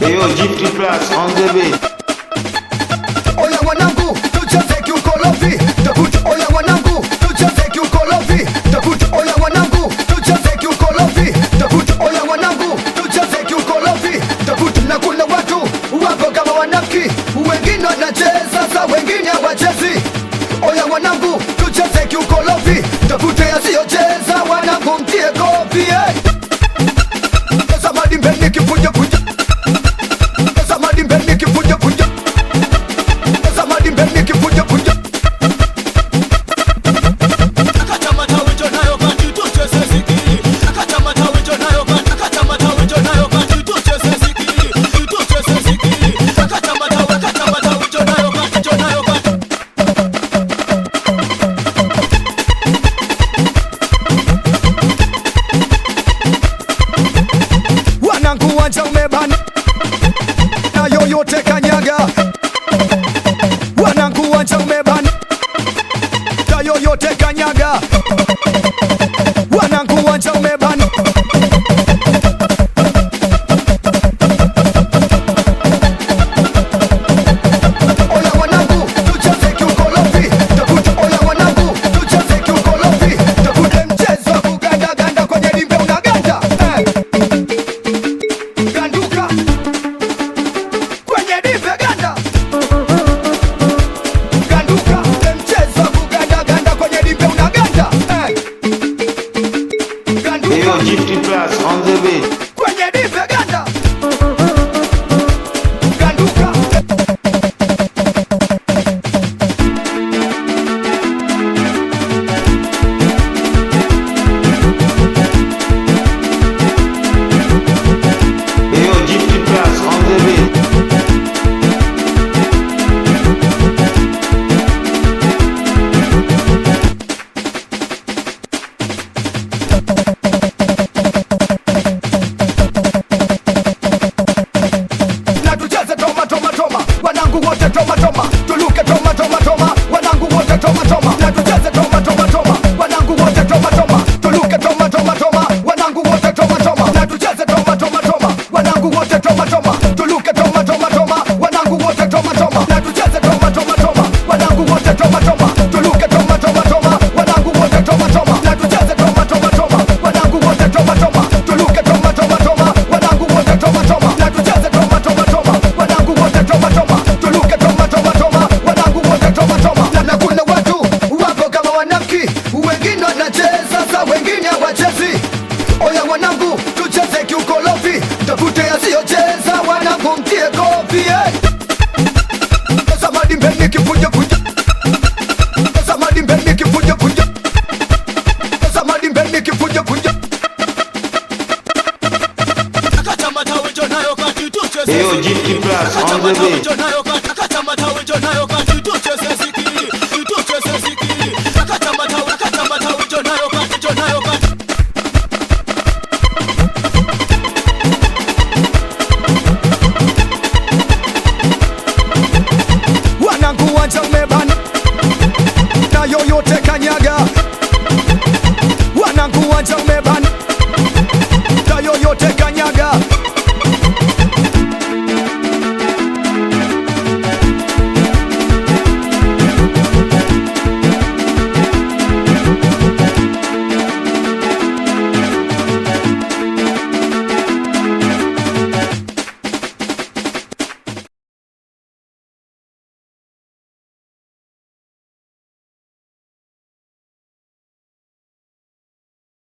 Yo, Gifty Plus on the beat. Oya wanangu, tucheze kiukolofi. Takuti oya wanangu, tucheze kiukolofi. Takuti oya wanangu, tucheze kiukolofi. Takuti oya wanangu, tucheze kiukolofi. Takuti na kuna watu wapo kama wanafiki, wengine wanacheza sa wengine hawachezi. Oya wanangu, tucheze kiukolofi. Takuti yasiyocheza wanangu mtie kofi. Samadi mbele kipunja punja. Samadi mbele kipunja punja. Samadi mbele kipunja punja. Akata matawe jonayo kanti tucheze zikiri. Akata matawe jonayo kanti, akata matawe jonayo kanti tucheze zikiri. Tucheze zikiri. Akata matawe jonayo kanti, jonayo kanti. Wanangu wanja umebana na yoyote kanyaga. Wanangu wanja umebana na yoyote kanyaga. Wanangu wanja umebana. Oya wanangu, tucheze kiukolofi. Takuti oya wanangu, tucheze kiukolofi. Takuti mchezo wa kuganda ganda kwenye dimbe unaganda. Ganduka kwenye dimbe ganda. Ganduka mchezo wa kuganda ganda kwenye dimbe unaganda. Ganduka Yo, Gifty Plus on the beat. kwenye dimbe ganda. Ganduka Yo, Gifty Plus on the beat. na tucheze toma toma toma, wanangu wote toma toma, tuluke toma toma toma, wanangu wote toma toma, na tucheze toma toma toma, wanangu wote toma toma, tuluke toma toma toma, wanangu wote toma toma, na tucheze toma toma toma, wanangu wote toma toma, tuluke toma toma toma, wanangu wote toma toma, na tucheze toma toma toma, wanangu wote toma toma, tuluke toma toma toma, wanangu wote toma toma, na tucheze toma toma toma, wanangu wote toma toma, tuluke toma toma toma, wanangu wote toma toma, na tucheze toma toma toma, wanangu wote toma toma, tuluke toma toma toma, wanangu wote toma toma. Na kuna watu wapo kama wanafiki, wengine wanacheza sa wengine hawachezi. Oya wanangu, tucheze kiukolofi. Tafute yasiyocheza wanangu mtie kofi. Samadi mbele kipunja punja. Samadi mbele kipunja punja. Samadi mbele kipunja punja. Akata matawe jonayo kanti tucheze Yo, zikiri. Gifty Plus Akata on the matawe beat. jonayo kanti, akata matawe jonayo kanti.